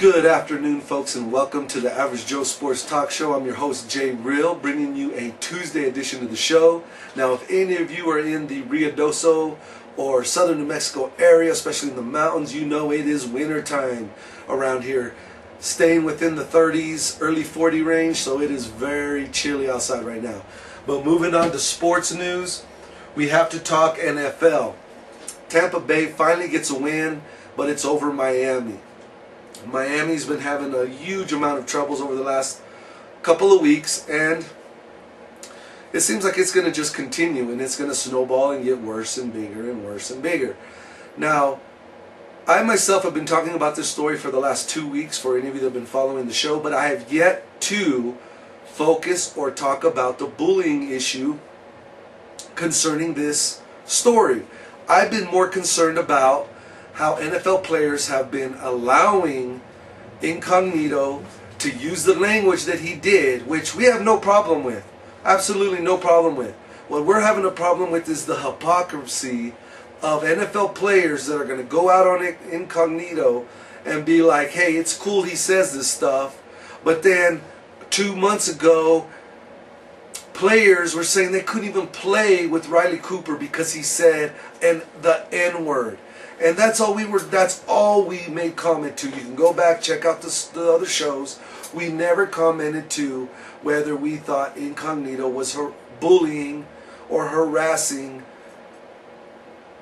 Good afternoon, folks, and welcome to the Average Joe Sports Talk Show. I'm your host, Jay Real, bringing you a Tuesday edition of the show. Now, if any of you are in the Ruidoso or southern New Mexico area, especially in the mountains, you know it is winter time around here. Staying within the 30s, early 40 range, so it is very chilly outside right now. But moving on to sports news, we have to talk NFL. Tampa Bay finally gets a win, but it's over Miami. Miami's been having a huge amount of troubles over the last couple of weeks, and it seems like it's going to just continue, and it's going to snowball and get worse and bigger and worse and bigger. Now, I myself have been talking about this story for the last 2 weeks for any of you that have been following the show, but I have yet to focus or talk about the bullying issue concerning this story. I've been more concerned about how NFL players have been allowing Incognito to use the language that he did, which we have no problem with. Absolutely no problem with. What we're having a problem with is the hypocrisy of NFL players that are going to go out on Incognito and be like, hey, it's cool he says this stuff, but then 2 months ago players were saying they couldn't even play with Riley Cooper because he said the N-word. And that's all we made comment to. You can go back, check out the other shows. We never commented to whether we thought Incognito was bullying or harassing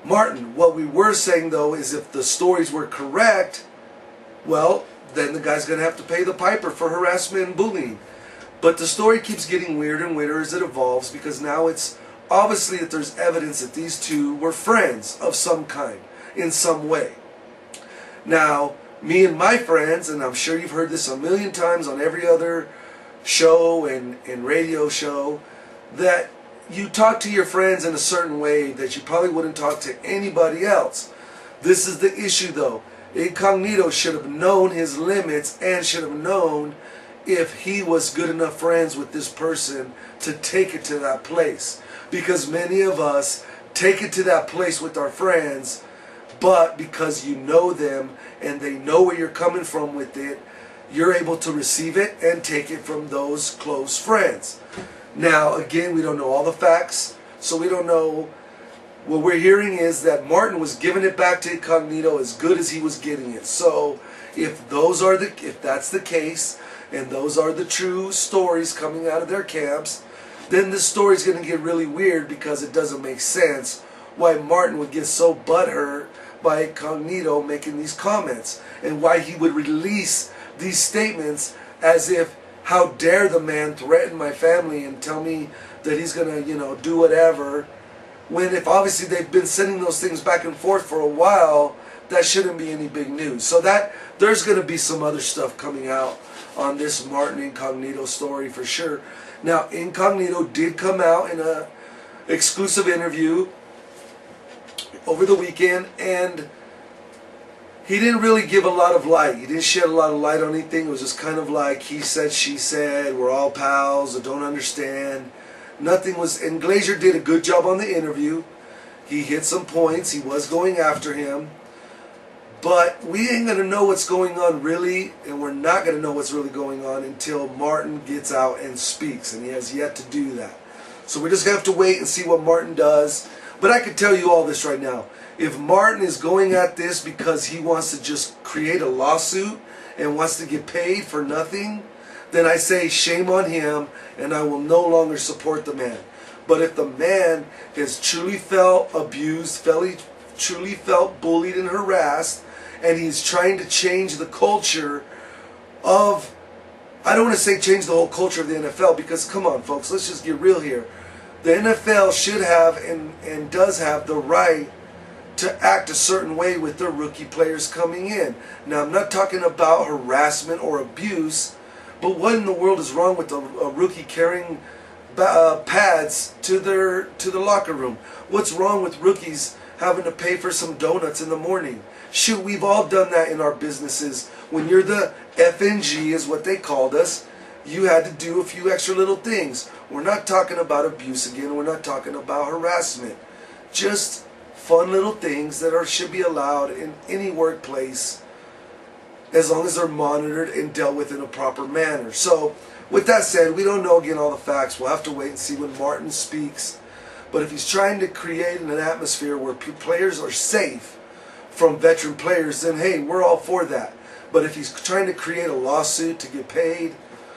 Martin. What we were saying, though, is if the stories were correct, well, then the guy's going to have to pay the piper for harassment and bullying. But the story keeps getting weirder and weirder as it evolves, because now it's obviously that there's evidence that these two were friends of some kind, in some way. Now, me and my friends, and I'm sure you've heard this a million times on every other show and radio show, that you talk to your friends in a certain way that you probably wouldn't talk to anybody else. This is the issue, though. Incognito should have known his limits and should have known if he was good enough friends with this person to take it to that place. Because many of us take it to that place with our friends, but because you know them and they know where you're coming from with it, you're able to receive it and take it from those close friends. Now, again, we don't know all the facts, so we don't know. What we're hearing is that Martin was giving it back to Incognito as good as he was getting it. So if that's the case, and those are the true stories coming out of their camps, then this story's going to get really weird, because it doesn't make sense why Martin would get so butthurt by Incognito making these comments, and why he would release these statements as if, how dare the man threaten my family and tell me that he's going to, do whatever, when if obviously they've been sending those things back and forth for a while, that shouldn't be any big news. So that there's going to be some other stuff coming out on this Martin Incognito story for sure. Now, Incognito did come out in a exclusive interview over the weekend, and he didn't really give a lot of light. He didn't shed a lot of light on anything. It was just kind of like he said, she said, we're all pals, I don't understand. Nothing was, and Glazier did a good job on the interview. He hit some points, he was going after him. But we ain't going to know what's going on really, and we're not going to know what's really going on until Martin gets out and speaks, and he has yet to do that. So we're just going to have to wait and see what Martin does. But I can tell you all this right now. If Martin is going at this because he wants to just create a lawsuit and wants to get paid for nothing, then I say shame on him, and I will no longer support the man. But if the man has truly felt abused, truly felt bullied and harassed, and he's trying to change the culture of, I don't want to say change the whole culture of the NFL, because come on folks, let's just get real here. The NFL should have and does have the right to act a certain way with their rookie players coming in. Now, I'm not talking about harassment or abuse, but what in the world is wrong with a rookie carrying pads to the locker room? What's wrong with rookies having to pay for some donuts in the morning? Shoot, we've all done that in our businesses. When you're the FNG, is what they called us, you had to do a few extra little things. We're not talking about abuse again. We're not talking about harassment. Just fun little things that should be allowed in any workplace as long as they're monitored and dealt with in a proper manner. So, with that said, we don't know again all the facts. We'll have to wait and see when Martin speaks. But if he's trying to create an atmosphere where players are safe from veteran players, then hey, we're all for that. But if he's trying to create a lawsuit to get paid,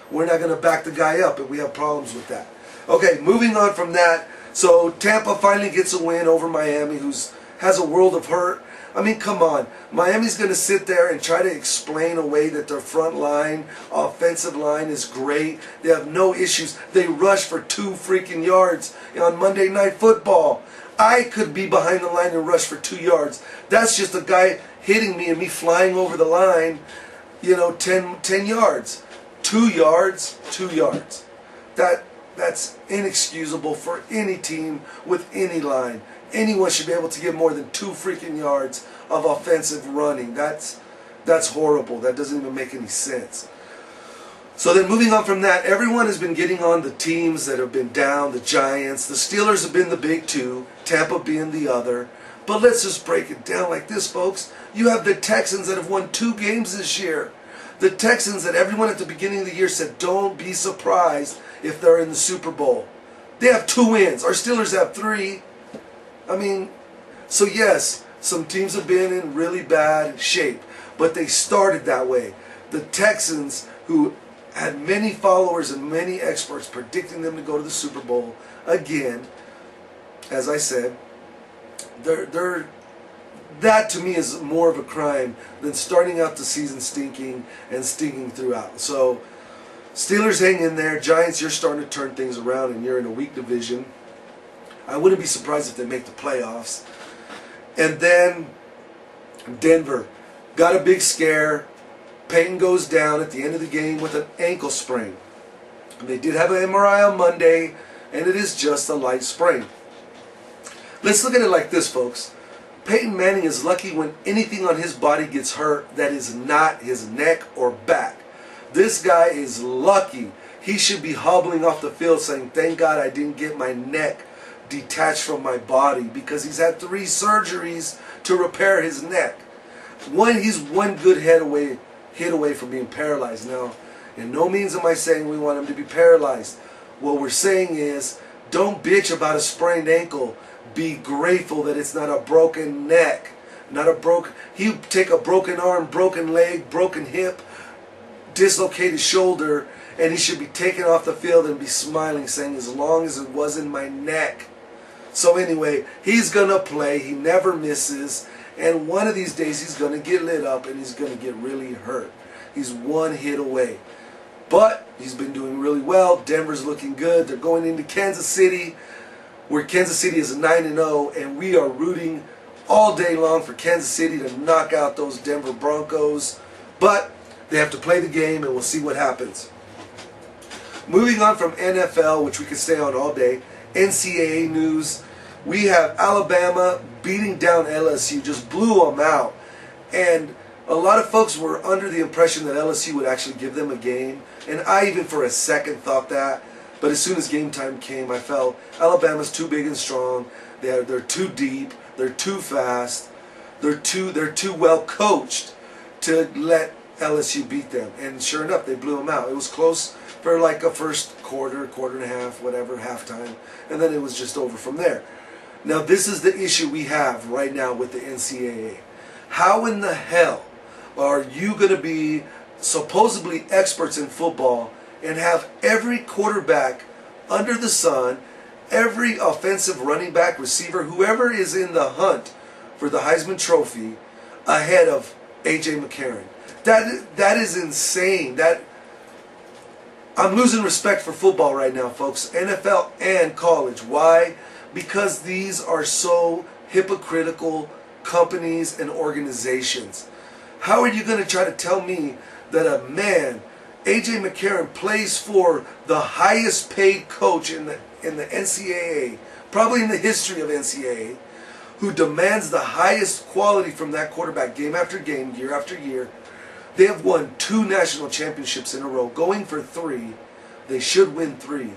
we're not going to back the guy up, and we have problems with that. Okay, moving on from that. So Tampa finally gets a win over Miami, has a world of hurt. I mean, come on. Miami's going to sit there and try to explain away that their front line, offensive line is great. They have no issues. They rush for 2 freaking yards on Monday Night Football. I could be behind the line and rush for 2 yards. That's just a guy hitting me and me flying over the line, 10 yards. 2 yards, 2 yards. That's inexcusable for any team with any line. Anyone should be able to get more than 2 freaking yards of offensive running. That's horrible. That doesn't even make any sense. So then moving on from that, everyone has been getting on the teams that have been down, the Giants. The Steelers have been the big 2, Tampa being the other. But let's just break it down like this, folks. You have the Texans that have won 2 games this year. The Texans that everyone at the beginning of the year said, don't be surprised if they're in the Super Bowl. They have 2 wins. Our Steelers have 3. I mean, so yes, some teams have been in really bad shape, but they started that way. The Texans, who had many followers and many experts predicting them to go to the Super Bowl, again, as I said, that to me is more of a crime than starting out the season stinking and stinking throughout. So, Steelers hang in there. Giants, you're starting to turn things around and you're in a weak division. I wouldn't be surprised if they make the playoffs. And then Denver got a big scare. Peyton goes down at the end of the game with an ankle sprain. They did have an MRI on Monday, and it is just a light sprain. Let's look at it like this, folks. Peyton Manning is lucky when anything on his body gets hurt that is not his neck or back. This guy is lucky. He should be hobbling off the field saying, thank God I didn't get my neck detached from my body, because he's had 3 surgeries to repair his neck. He's one good hit away from being paralyzed. Now, in no means am I saying we want him to be paralyzed. What we're saying is, don't bitch about a sprained ankle. Be grateful that it's not a broken neck. He'll take a broken arm, broken leg, broken hip, dislocated shoulder, and he should be taken off the field and be smiling, saying, as long as it wasn't my neck. So anyway, he's going to play. He never misses. And one of these days he's going to get lit up and he's going to get really hurt. He's 1 hit away. But he's been doing really well. Denver's looking good. They're going into Kansas City, where Kansas City is 9-0, and we are rooting all day long for Kansas City to knock out those Denver Broncos. But they have to play the game, and we'll see what happens. Moving on from NFL, which we could stay on all day, NCAA news. We have Alabama beating down LSU, just blew them out. And a lot of folks were under the impression that LSU would actually give them a game. And I even for a second thought that. But as soon as game time came, I felt Alabama's too big and strong. They're too deep. They're too fast. They're too well coached to let LSU beat them. And sure enough, they blew them out. It was close for like a first quarter, quarter and a half, whatever, halftime. And then it was just over from there. Now, this is the issue we have right now with the NCAA. How in the hell are you going to be supposedly experts in football and have every quarterback under the sun, every offensive running back, receiver, whoever is in the hunt for the Heisman Trophy ahead of Aj McCarron? That is insane. I'm losing respect for football right now, folks. NFL and college. Why? Because these are so hypocritical companies and organizations. How are you going to try to tell me that a man, Aj McCarron, plays for the highest paid coach in the NCAA, probably in the history of NCAA, who demands the highest quality from that quarterback game after game, year after year? They have won 2 national championships in a row, going for 3. They should win 3.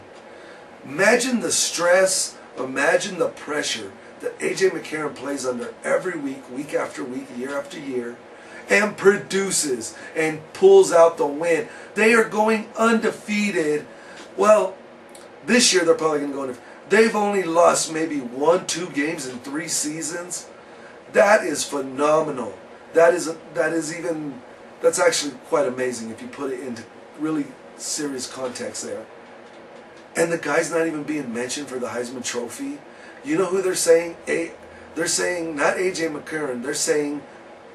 Imagine the stress, imagine the pressure that Aj McCarron plays under every week, week after week, year after year. and produces and pulls out the win. They are going undefeated. Well, this year they're probably going to go undefeated. They've only lost maybe 1-2 games in 3 seasons. That is phenomenal. That's actually quite amazing if you put it into really serious context there. And the guy's not even being mentioned for the Heisman Trophy. You know who they're saying? They're saying not Aj McCarron. They're saying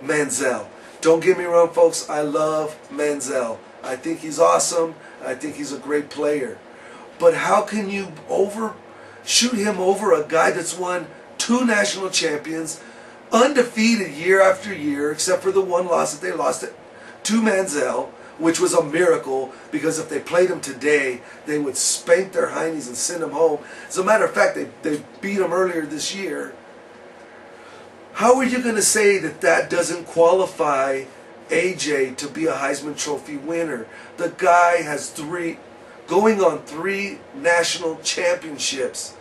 Manziel. Don't get me wrong, folks. I love Manziel. I think he's awesome. I think he's a great player. But how can you shoot him over a guy that's won 2 national champions, undefeated year after year, except for the one loss that they lost to Manziel, which was a miracle, because if they played him today, they would spank their heinies and send him home. As a matter of fact, they beat him earlier this year. How are you going to say that doesn't qualify AJ to be a Heisman Trophy winner? The guy has going on 3 national championships.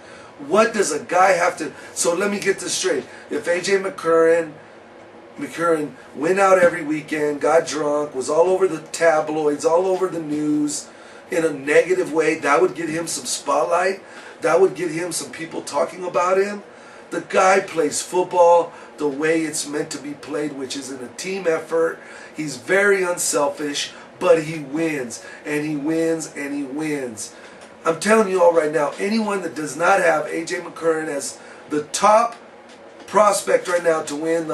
What does a guy have to... So let me get this straight. If Aj McCarron went out every weekend, got drunk, was all over the tabloids, all over the news in a negative way, that would get him some spotlight. That would get him some people talking about him. The guy plays football the way it's meant to be played, which is in a team effort. He's very unselfish, but he wins, and he wins, and he wins. I'm telling you all right now, anyone that does not have Aj McCarron as the top prospect right now to win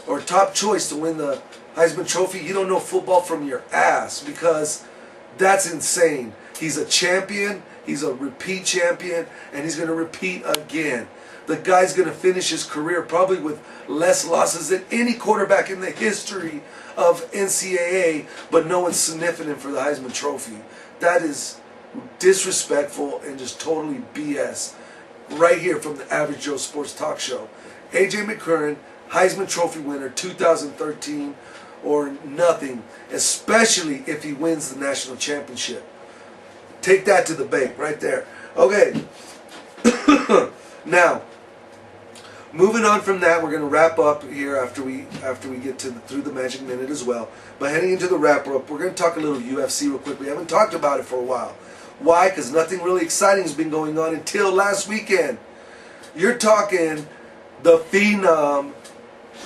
or top choice to win the Heisman Trophy, you don't know football from your ass, because that's insane. He's a champion, he's a repeat champion, and he's going to repeat again. The guy's going to finish his career probably with less losses than any quarterback in the history of NCAA, but no one's sniffing him for the Heisman Trophy. That is disrespectful and just totally BS. Right here from the Average Joe Sports Talk Show. Aj McCarron, Heisman Trophy winner 2013 or nothing, especially if he wins the national championship. Take that to the bank right there. Okay. Now, moving on from that, we're going to wrap up here after we get through the Magic Minute as well. But heading into the wrap-up, we're going to talk a little UFC real quick. We haven't talked about it for a while. Why? Because nothing really exciting has been going on until last weekend. You're talking the Phenom,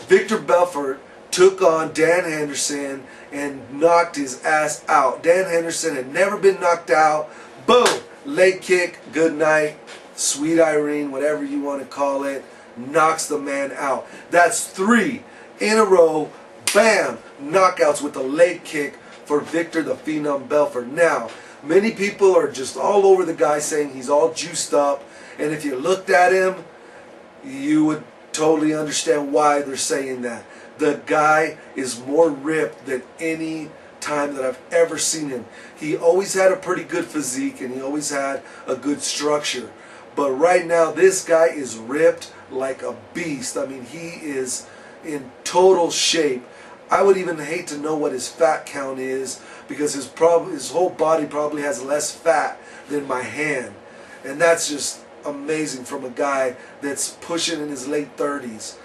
Victor Belfort, took on Dan Henderson and knocked his ass out. Dan Henderson had never been knocked out. Boom! Leg kick, good night, sweet Irene, whatever you want to call it, knocks the man out. That's 3 in a row, bam, knockouts with a leg kick for Victor the Phenom Belfort. Now, many people are just all over the guy saying he's all juiced up, and if you looked at him, you would totally understand why they're saying that. The guy is more ripped than any time that I've ever seen him. He always had a pretty good physique, and he always had a good structure. But right now, this guy is ripped like a beast. I mean, he is in total shape. I would even hate to know what his fat count is, because his whole body probably has less fat than my hand. And that's just amazing from a guy that's pushing in his late 30s.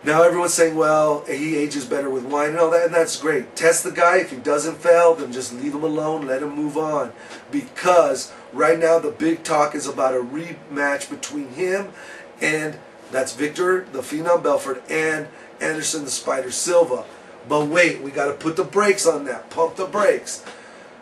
Now everyone's saying, well, he ages better with wine and all that, and that's great. Test the guy. If he doesn't fail, then just leave him alone, let him move on. Because right now the big talk is about a rematch between him and, that's Victor the Phenom Belfort, and Anderson the Spider Silva. But wait, we got to put the brakes on that. Pump the brakes.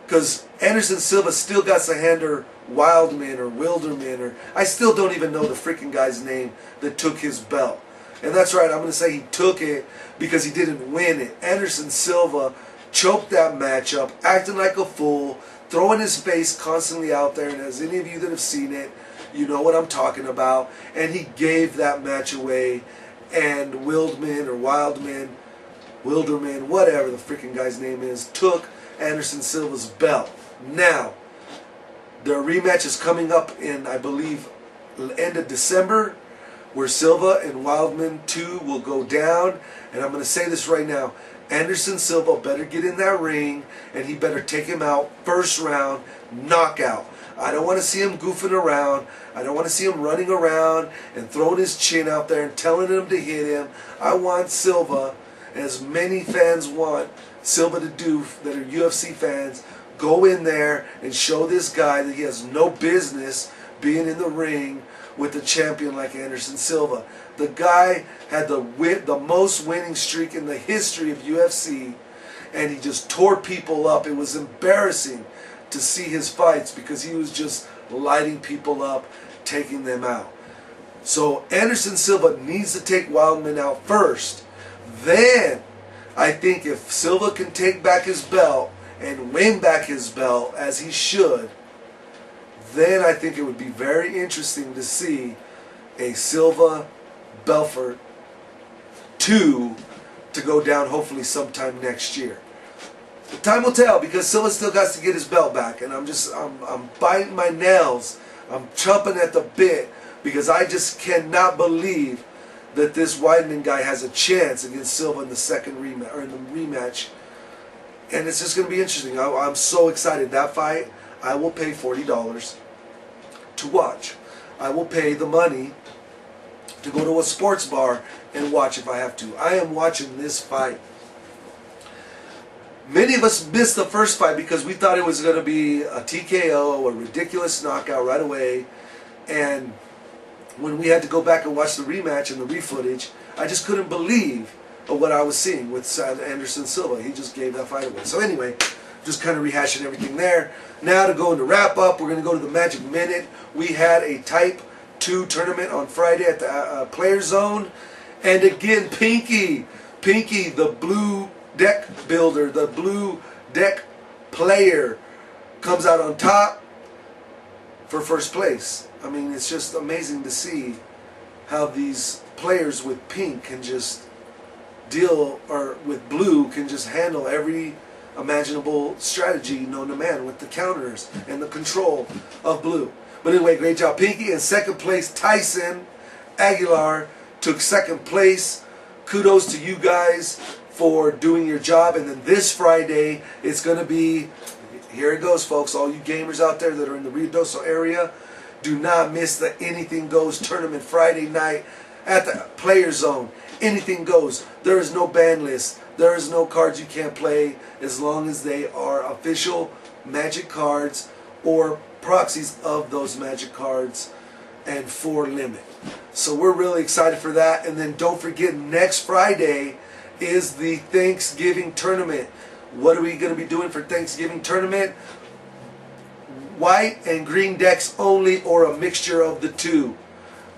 Because Anderson Silva still got to handle Wildman or Wilderman, or I still don't even know the freaking guy's name that took his belt. And that's right, I'm going to say he took it because he didn't win it. Anderson Silva choked that matchup, acting like a fool, throwing his face constantly out there. And as any of you that have seen it, you know what I'm talking about. And he gave that match away. And Wilderman, whatever the freaking guy's name is, took Anderson Silva's belt. Now, the rematch is coming up in, I believe, end of December, where Silva and Wildman 2 will go down. And I'm going to say this right now. Anderson Silva better get in that ring, and he better take him out first round, knockout. I don't want to see him goofing around. I don't want to see him running around and throwing his chin out there and telling him to hit him. I want Silva, as many fans want Silva to do that are UFC fans. Go in there and show this guy that he has no business being in the ring with a champion like Anderson Silva. The guy had the most winning streak in the history of UFC, and he just tore people up. It was embarrassing to see his fights because he was just lighting people up, taking them out. So Anderson Silva needs to take Wildman out first. Then I think if Silva can take back his belt and win back his belt as he should, then I think it would be very interesting to see a Silva Belfort 2 to go down hopefully sometime next year. But time will tell, because Silva still got to get his belt back, and I'm biting my nails. I'm chomping at the bit because I just cannot believe that this Weidman guy has a chance against Silva in the second rematch, or in the rematch. And it's just going to be interesting. I'm so excited. That fight, I will pay $40 to watch. I will pay the money to go to a sports bar and watch if I have to. I am watching this fight. Many of us missed the first fight because we thought it was going to be a TKO, a ridiculous knockout right away. And when we had to go back and watch the rematch and the refootage, I just couldn't believe what I was seeing with Anderson Silva. He just gave that fight away. So anyway, just kind of rehashing everything there. Now to go into wrap up, we're going to go to the Magic Minute. We had a Type 2 tournament on Friday at the Player Zone. And again, Pinky, the blue deck builder, the blue deck player, comes out on top for first place. I mean, it's just amazing to see how these players with pink can just deal, or with blue can just handle every imaginable strategy known to man with the counters and the control of blue. But anyway, great job, Pinky. In second place, Tyson Aguilar took second place. Kudos to you guys for doing your job. And then this Friday, it's going to be, here it goes, folks, all you gamers out there that are in the Ruidoso area, do not miss the Anything Goes tournament Friday night at the Player Zone. Anything goes. There is no ban list. There is no cards you can't play as long as they are official Magic cards or proxies of those Magic cards, and for limit. So we're really excited for that. And then don't forget, next Friday is the Thanksgiving tournament. What are we going to be doing for Thanksgiving tournament? White and green decks only, or a mixture of the two.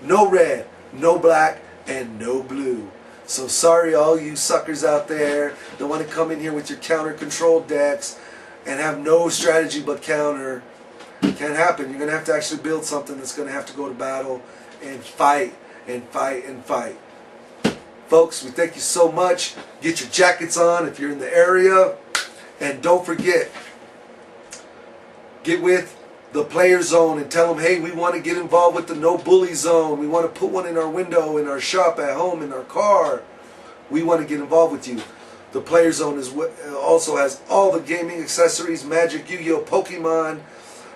No red, no black, and no blue. So sorry all you suckers out there that want to come in here with your counter control decks and have no strategy but counter. It can't happen. You're going to have to actually build something that's going to have to go to battle and fight and fight and fight. Folks, we thank you so much. Get your jackets on if you're in the area. And don't forget, get with the Player Zone and tell them, hey, we want to get involved with the No Bully Zone. We want to put one in our window, in our shop, at home, in our car. We want to get involved with you. The Player Zone also has all the gaming accessories, Magic, Yu-Gi-Oh, Pokemon.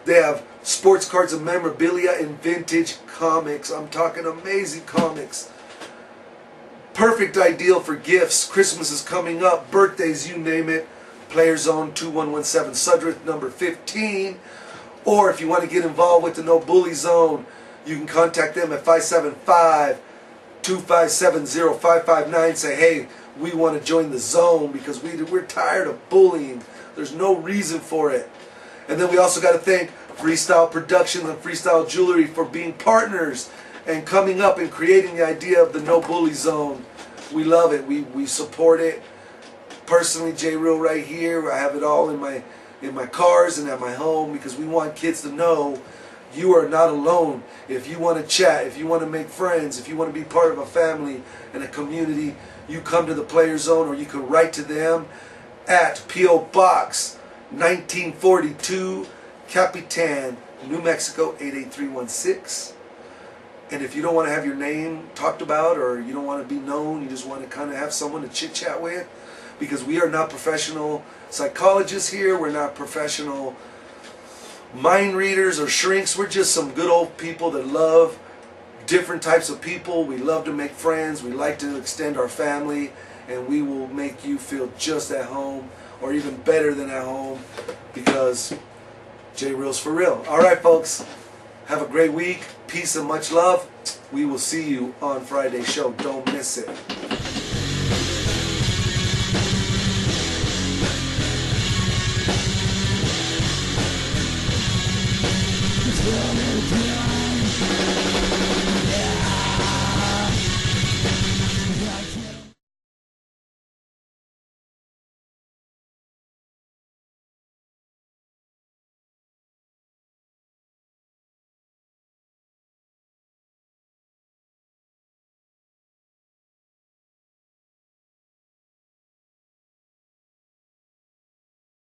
They have sports cards and memorabilia and vintage comics. I'm talking amazing comics. Perfect ideal for gifts. Christmas is coming up. Birthdays, you name it. Player Zone 2117 Sudrith number 15. Or if you want to get involved with the No Bully Zone, you can contact them at 575-257-0559. Say, hey, we want to join the zone because we're tired of bullying. There's no reason for it. And then we also got to thank Freestyle Productions and Freestyle Jewelry for being partners and coming up and creating the idea of the No Bully Zone. We love it. We support it. Personally, J-Real right here, I have it all in my cars and at my home, because we want kids to know you are not alone. If you want to chat, if you want to make friends, if you want to be part of a family and a community, you come to the Player Zone, or you can write to them at P.O. Box 1942, Capitan, New Mexico 88316. And if you don't want to have your name talked about, or you don't want to be known, you just want to kind of have someone to chit-chat with, because we are not professional psychologists here, we're not professional mind readers or shrinks, we're just some good old people that love different types of people. We love to make friends, we like to extend our family, and we will make you feel just at home, or even better than at home, because J-Real's for real. All right, folks. Have a great week. Peace and much love. We will see you on Friday's show. Don't miss it.